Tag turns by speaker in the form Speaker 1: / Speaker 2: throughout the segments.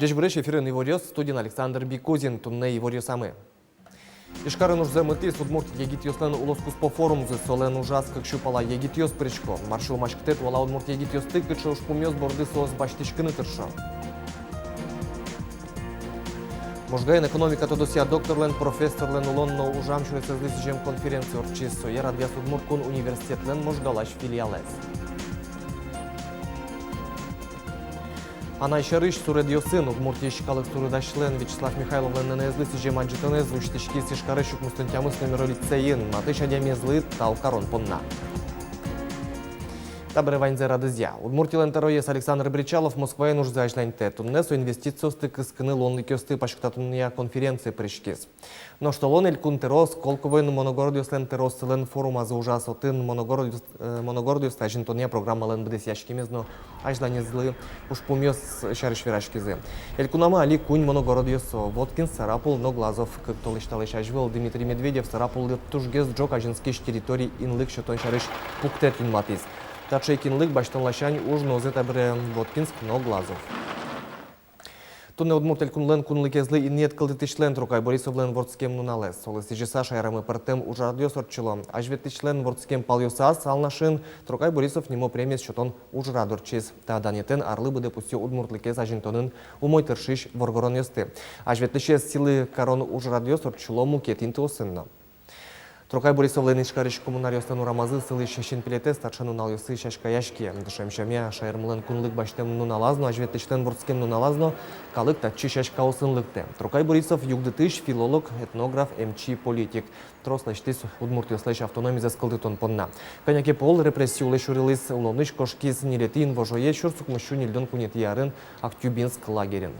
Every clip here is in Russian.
Speaker 1: Dziś wreszcie ефірний воріос студін Александр Бікозін, тунне і воріосами. Ішкарын уж замитис удмурт егитиослен улоскус по форум за солен ужас, как щупала егитиос причко. Маршал машктет вала удмурт егитиос тык, че уж помёс борды соос баштичкины тыршо. Можгаен экономика то досья доктор лен, профессор лен улон, но ужам чурется здесь жем конференции орчисо. Я радиас удмурт кун университет лен можгалаш филиалес. Анай Шарыш суредиосын удмурт ешкалык суредашлен Вячеслав Михайлов лен ненезлы сижем аджитонез уштички сишкарышук мустантямыс номер лицеин матыш адямезлы талкарон понна. Табре ваньзе радызя. Удмурти лен тароес Александр Бричалов Москваен уж зажляньте. Туннесу инвестициосты кыскыны лонлы кёсты пашктатунния конференции пришкис. Но что лон эль кунтерос, колковын моногордиос лен терос лен форума за ужас отын моногордиос тажинтония программа лен бдес яшкимезно ажланезлы уж помёс шарыш вирашкизы. Эль кунама али кунь моногордиос Воткин Сарапул Ноглазов, как то лишь талыш ажвел Дмитрий Медведев Сарапул тужгез джок ажинскиш территорий инлык шотон шарыш пуктетин матис. Тачейкинлык баштан лашань уж нозе табре Воткинск Ноглазов. Тунне удмурт элькунлен кунлыкезлы и нет кылдытышлен трукай Борисовлен вордскем нуналес. Солысы жеса шайрамы партем уж радиос орчило. Ажветышлен вордскем палюсас алнашин трукай Борисов немо премьес счетон уж радорчиз. Та данетен арлы буде пустил удмуртлыкез ажинтонын умой тыршиш воргорон ёсты. Ажветлышез силы корон уж радиос орчило мукетин тосынно. Трукай Борисовлен ишкарыш коммунариостан урамазы сылы шешен пилете старшын уналюсы шашкаяшки. Дышемшаме шайрмлен кунлык баштем нуналазно, ажветыштен вордскем нуналазно, калык татчи шашка усынлыкты. Трукай Борисов югдытыш, филолог, этнограф, МЧ, политик. Трослаштис удмуртиослеш автономии за скылдытон понна. Коняке пол репрессию лешурилыс улоныш кошкиз нилетин вожое шурсук мыщу нильдон кунет ярын Актюбинск лагерин.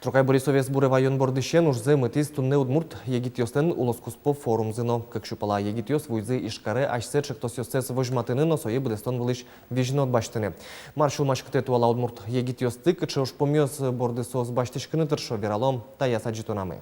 Speaker 1: Трукай Борисовец буревайон бордышен уж зэмэтис тунне удмурт егитиостен улоскус по форум зыно. Как щупала егитиос вуйзы ишкаре ашсечек тосиосец вожматыны, но сое будестон вылыш вижно от баштыны. Маршал машкте туала удмурт егитиос тык, че уж помёс бордысос баштышкыны тыршо вералом тая саджитонамы.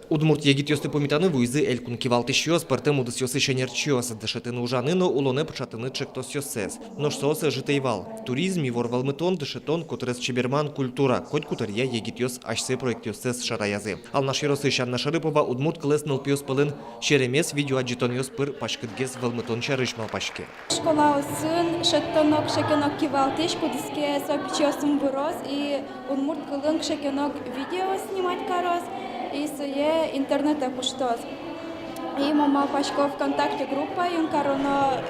Speaker 1: Удмурт егитиосты помитаны вуйзы элькун кивалтышёс, партем удысёсы шенерчёс, дышатыны ужаныно улоне пчатыны чектосёсес. Но что житейвал. Туризм и ворвалмытон дышетон, которес чеберман культура, хоть кутерья егитиос ашсе проектиосес шараязы. Ал наширосы Шанна Шарыпова удмурт клес налпиос пылын шеремес видео аджитонёс пыр пашкытгес валмытон чарышмал пашке.
Speaker 2: Школа усын шеттонок шекенок кивалтыш, кудыске сопичёсым вырос и удмурт кылын шекенок видео снимать карос. И сое интернета пуштос. И мама пашко ВКонтакте группа, и короно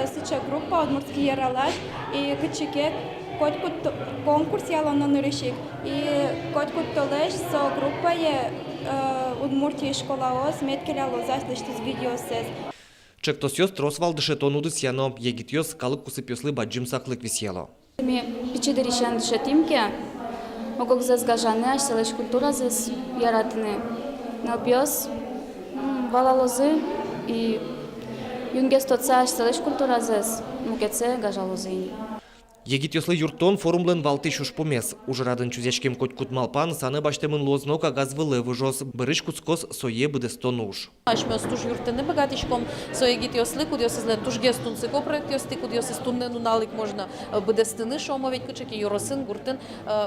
Speaker 2: сыча группа удмуртский яралаш, и кычеке котькут конкурс ялано нырышик, и котькут толеш со группае удмуртии школа ос меткеля лозаш дыштыз видеосез.
Speaker 1: Чектосёс тросвал дышетон удысяно, егитиос калык кусыпёслы баджим саклык висело.
Speaker 3: Ми пичедыришан дышетимке. Могок зес гажаны, аш селеш культура зес яратыны. Налпиос валалозы и юнгес тотса аш селеш культура зес мукетсе гажалозы.
Speaker 1: Егитиослы юртон форумлен валтыш уж помес. Уже радын чузячкем коть кутмалпан, саны баштемын лознока газвылы выжос, бырыш куцкос сое быдестон уж.
Speaker 4: Ашмёс туж юртыны богатичком, со егитиослы, кудиосызлен туж гестун сыко проектиосты, кудиосызтунны нуналык можно быдестыны шомовить кычеки юросын, гуртын,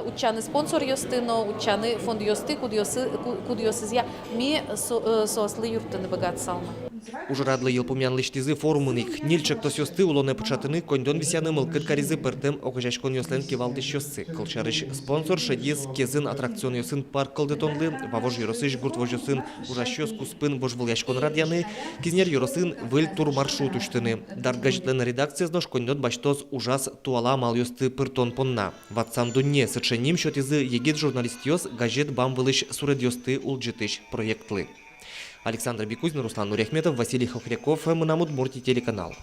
Speaker 4: учаны спонсор ёстыно, учаны фонд ёсты, кудиосызя, ми сослы юртыны богат салма.
Speaker 1: Уже радлы елпумян лиштизы форумыник. Нильчек то сёсты улоне пчатыны кондон висяны мылкыт каризы пыртым окажашкон ёслен кевалды шёссы. Кылчарыш спонсор шадиз кезын аттракцион ёсын парк кылдытонлы, вавож юросыш гурт вож ёсын ужашёс куспын вож выльяшкон радьяны, кизнер юросын выль тур маршрут уштыны. Даргажитлен редакция знож кондон баштоз ужас туала мал ёсты пыртон понна. Ватсам дунне сыченим шотизы егит журналист ёс газет бам вылыш суред ёсты улджитыш проектлы. Александр Бикузин, Руслан Нурехметов, Василий Хохряков, Мынамут Мурти телеканал.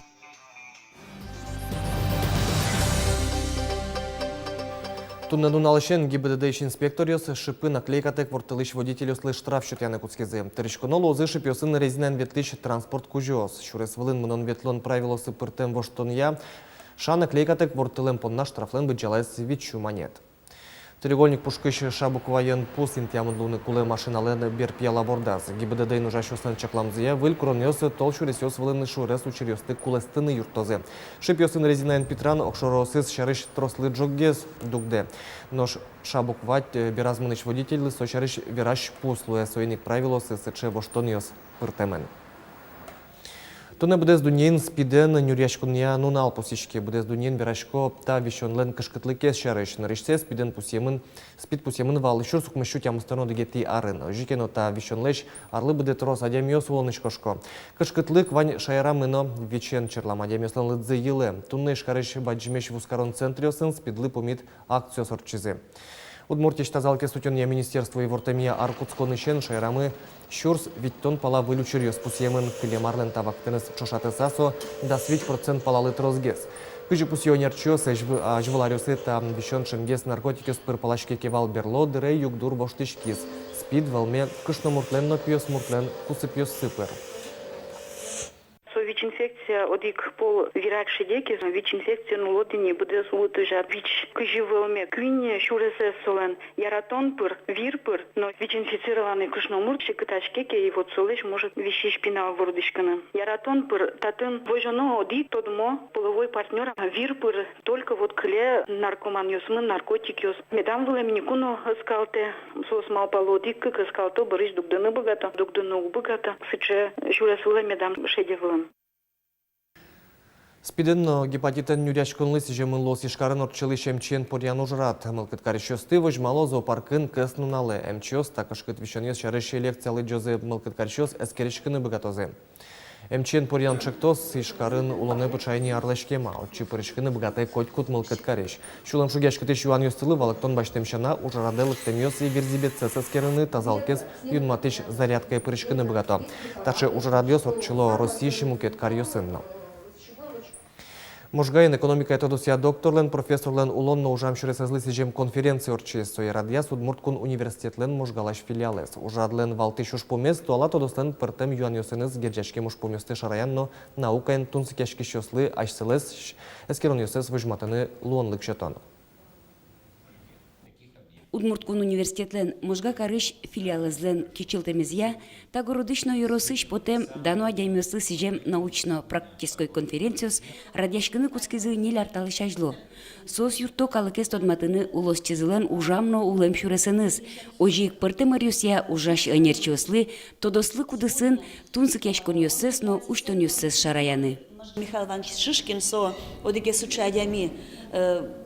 Speaker 1: Туннену налышен ГИБДД инспекториос шипы наклейкатек вортылыш водителю слыш штраф счетяны куцкезе. Теречконо лозы шипёсын резинен ветлищ транспорт кужиос. Шурес вылын мунон ветлон правилосы пыртем воштонья. Ша наклейкатек вортылем понна штрафлен бычалайс вичу монет. Треугольник пушкыш шабуквайын пус интямынлуны кулы машинален берпьяла бордаз. ГИБДД нужащусын чакламзия выль кронёсы тол шуресёс вылыны шурес учерёсты кулестыны юртозе. Шипёсын резинен Петран окшоросыз шарыш трослы джоггез дугде. Нож шабуквать беразмыныш водитель сочарыш вераш пуслуя сойник правилосы сыче воштонёс пыртемен. Туне буде здунєн спіден нюряшкуния нунал посічки, буде здунєн бірашко та віщонлен кашкатлике шариш. Нарішце спід пусємен вал, що сукмещу тямустану дегеті арен. Жікено та віщонлеш арли буде трос адяміос волнишкошко. Кашкатлик вань шайра мино вічен черлам адяміослен лидзе їле. Туне шкариш баджмеш вускарон центріосен спідли поміт акціо сорчизи. Удмуртич тазалке сутенья министерство и вортемия Аркутсконышен шайрамы щурс виттон пала вылючерьёс пусьемын клемарлен тавактенес чошатесасо да свить процент палалы трозгес. Кыжи пусьёнерчёс ажваларёсы там вещон шенгес наркотикес пыр палашке кевал берло дырей югдур боштышкиз. Спид валме кышномуртлен но пьёс муртлен кусыпьёс сыпыр.
Speaker 5: ВИЧ-инфекция одик пол вирак шедеки, ВИЧ-инфекция нулодини буде сулутыжа ВИЧ кыживылме квине шуресе солен яратон пыр, вир пыр, но ВИЧ-инфицированный кышномур шекытачкеке и вот солеш может вещи шпинал вордышканы. Яратон пыр татын вожоно одик тодмо половой партнер, вир пыр только вот кле наркоман ёсмын наркотик ёс. Медам вылем никуно скалте, сос мал палодик кык скалто барыш дугдыны богато, дугдыны убогато, сыче шурес вылем медам шедевылым.
Speaker 1: Спиден гепатитен нюряшкунлыс жемын лос ишкарын орчылы шемчен порян ужрат. Мылкыт карещосты вожмало зоопаркын кыс нуналы. Мчос такашкыт вишонес шарыше лекциялы джозе мылкыт карещос эскеришкыны богатозе. Мчен порян чектос ишкарын улоны бычайни арлешкема. Отчы поришкыны богатый котькут мылкыт карещ. Шулам шугяшкыты шуан юстылы валыктон баштемшана ужраделык темёс и верзибетсе эскерыны тазалкес юнматыш зарядкой поришкыны богато. Таче ужрадёс отчыло Российши мукет карьосынно. Можгайын экономика этодусия докторлен, профессорлен улонно ужам шуресезлы сижем конференции орчес. Радия Удмурткун университетлен можгалаш филиалес. Ужадлен валты шушпомес, туала тодослен пыртем юан йосенез герджашке мушпоместы шараянно наукаен тунсикешки шослы ашселес эскерон йосез выжматыны луонлык шетону.
Speaker 6: Удмурткун университетлен можга карыш филиалезлен кичилтемезья, та городышно юросыш потем дано адямёслы сижем научно-практической конференциос радяшкыны куцкизы нелер талышажло. Сос юрто калыкес тодматыны улосчызылен ужамно улем шуресеныз. Ожик пыртемарюсия ужаш энерчиослы, тодослы кудысын тунсык яшкон йосес, но уштон йосес шараяны.
Speaker 7: Михаил Иванович Шишкин со одике суча адями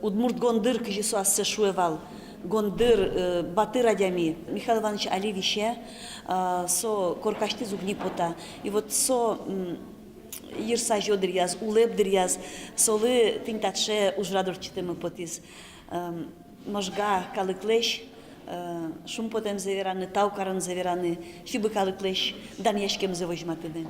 Speaker 7: Удмурт гондыр кыжи со ассе шуевал. Гондыр батыр адями Михаил Иванович Аливище со коркашты зугни пота. И вот со ирса жодыряз, улебдыряз, солы тинтатше ужрадорчитымы потиз. Можга калыклеш, шум потем завераны, таукарын завераны, шибы калыклеш, даньяшкем завожматыны.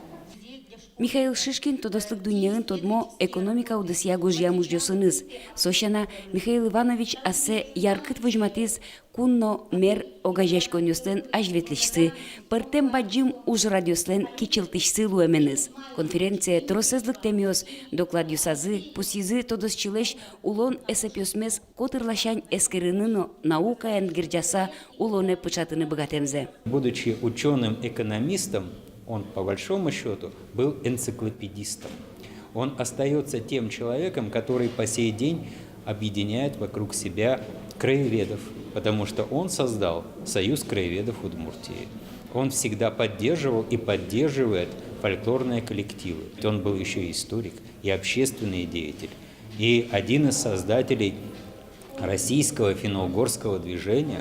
Speaker 6: Михаил Шишкин тодослык дуньяын тодмо экономика удысия гожья муждёсыныз. Сошана Михаил Иванович асе яркыт выжматиз кунно мер огажешкон ёслен ажветлишсы, пыртем баджим уж радиослен кичилтишсы луэменыз. Конференция тросезлык темиос доклад юсазы, пусизы тодосчилеш улон эсепёсмес котырлашань эскерыныно наука энгирджаса улоне пычатыны богатемзе.
Speaker 8: Будучи ученым-экономистом, он, по большому счету, был энциклопедистом. Он остается тем человеком, который по сей день объединяет вокруг себя краеведов, потому что он создал Союз краеведов Удмуртии. Он всегда поддерживал и поддерживает фольклорные коллективы. Он был еще и историк, и общественный деятель, и один из создателей российского финно-угорского движения.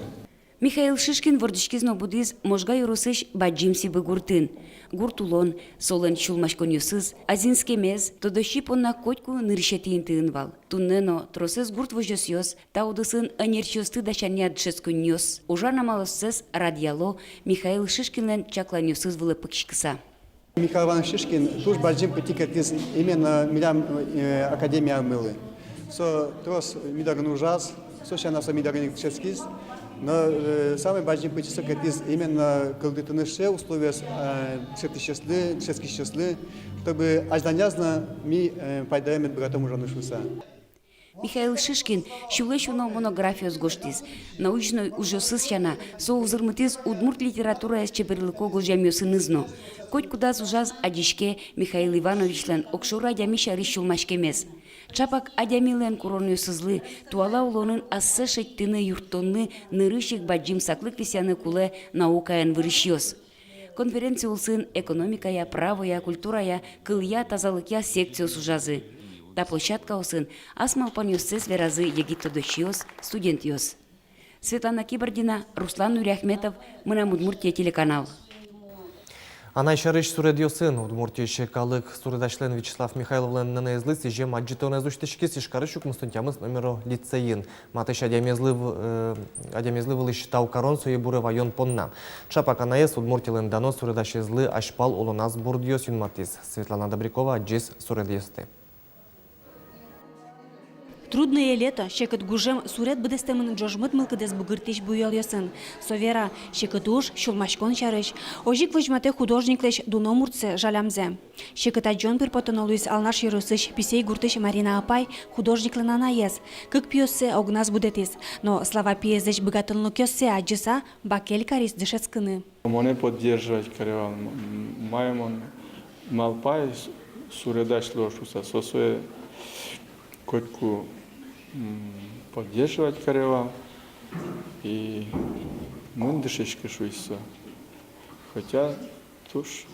Speaker 6: Михаил Шишкин вордышкизно будиз можга юрусыш баджимси быгуртын. Гуртулон, солен чулмашкон юсыз, азинскемез, тодощи понна котку ныршетин тынвал. Туннено тросыз гурт вожос йос, таудысын анерчосты дачаня дшескун йос. Ужарна малоссыз радиало Михаил Шишкинлен чаклан юсыз вылыпыкшкыса.
Speaker 9: Михаил Иванович Шишкин туж баджим пытикатиз именно милям академия мылы. Со трос мидарнужаз, сошана самидарник ческис, но самое важное почему это именно колдытыныши условия чески, чтобы ажданязно ми пайдаем братом уже нашуса.
Speaker 6: Михаил Шишкин шулешуно монографиос гоштис. Научной ужасысчана соузырмытыз удмурт литература с чеберлыко гожамёсынызно. Коть куда зужаз адишке Михаил Ивановичлен окшура адямиша ришулмашкемес. Чапак адямилен куронёсызлы туала улонын ассы шеттыны юрттонны нырышик баджим саклык висяны куле наукаян вырышьёс. Конференция улсын экономикая, правая, культурая, кылья, тазалыкя секция сужазы. Та площадка осын асмалпан ёссес веразы егитто дощиос, студентиос. Светлана Кибардина, Руслан Нуряхметов, Мынам Удмуртия телеканал.
Speaker 1: Анайшарыш суредиосын Удмуртия калык суредашлен Вячеслав Михайловлен нанезлы сижем аджитон изуштышки сишкарышук мустунтямыз номеро лицеин. Матыш адямезлы вылыш таукарон суебуры вайон понна. Чапак анаес Удмуртилен дано суредашезлы ашпал олоназ бурдиос юнматиз. Светлана Добрякова аджис суредиосты.
Speaker 10: Трудное лето, щекот гужем сурет бдестемын джожмыт мылкыдес бугыртиш буял ясын. Совера, щекот уж, шулмашкон чарыш. Ожик вожмате художниклеш дуномурце жалямзе. Щекот аджон пирпотонолуис алнаш ерусыш писей гуртыш Марина Апай художниклен анаес. Как пьесе огназ будетис. Но слова пьезеш богатылну кёссе аджиса бакель карис дышецкыны.
Speaker 11: Моне поддерживать каревал. Маемон малпай суредач лошуса сосуе котку поддерживать карева и мындышечки шуйса. Хотя туш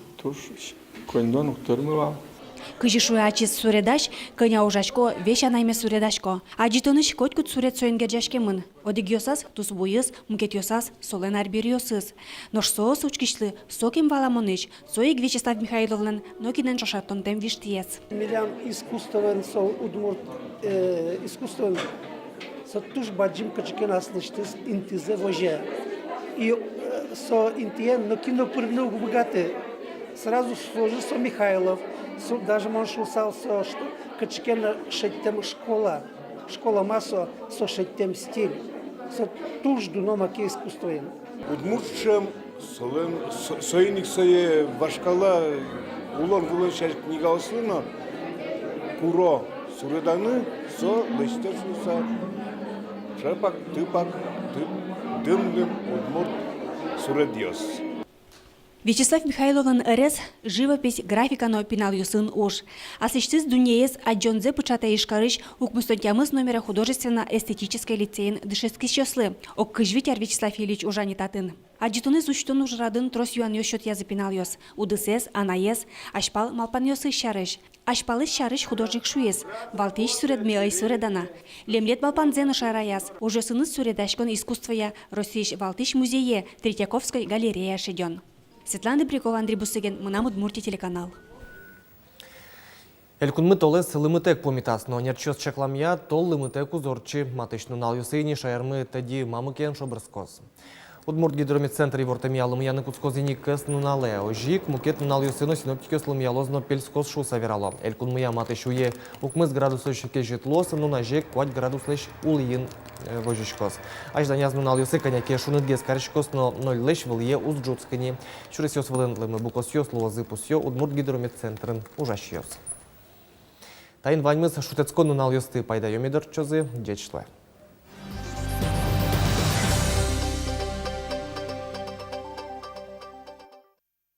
Speaker 11: кондон уктормыва.
Speaker 10: Кыжишуй ачис суредаш, кыня ужашко веща найме суредашко. Аджитоныш котькут сурет соенгерджашке мын. Одигиосас тус буйыз, мкетиосас солен арбириосыз. Нош соос учкишлы соким валамоныш, соик Вячеслав Михайловлен, нокинен шашаттон виштиес.
Speaker 12: Милям искусствен со удмурт искусствен со туш баджим качкен аслыштыз интизе воже. И со интиен, но кино прыгнул богаты. Сразу сложил со Михайлов. Даже можно шусал со что качкен шеттем школа массо со шеттем стиль со туж дунома ке искусствен.
Speaker 13: Удмуртшем соиник сое вашкала улон вулышаш книга ослыно куро суреданы со лестершуса шапак тыпак дым удмурт суредиос.
Speaker 10: Вячеслав Михайловын РС живопись графикано пинал юсын уж. Асыштыз дунеес аджонзе пычата ишкарыш укмустонтямыз номера художественно-эстетической лицейн дышески щеслы. Ок кыжвитяр Вячеслав Ильич ужанитатын. Аджитоны зучтон ужрадын трос юан ёшот язы пинал ёс. Удысес, анаес, ашпал малпан ёсы щарыш. Ашпалы щарыш художник шуес. Валтыш суредме ай суредана. Лемлет балпанзены шараяс. Уже сыныз суредашкон искусствоя Российш Валтыш музее Третьяковской галерея шеден. Светлана Добрякова, Андрей Бусыгин, Мынам Удмуртия телеканал.
Speaker 1: Элькунмы толес лымытек помитас, но нерчёс чакламья тол лымытек узорчи матышну нал юсыйни шаярмы тади мамыкен шобрскос. Удмурт гидромедцентр и вортами алымьяны куцкозини кыс нунале, ожик мукет нал юсыну синоптикёс лымьялозно пельскос шу саверало. Элькунмыя матышуе укмыз градуслышке житлос, но нажек 5 градуслыш улыйын вожичкос. Аж заняз нунал юсы коняке шуныт гескаричкос, но 0 лыш вылье узджуцкани. Чуресёс вылын лымы букосёс луазы пусё Удмурт гидромедцентрын ужащёс. Тайын ваньмыз шутецко нунал юсты пайда йомидор чозы дечтлы.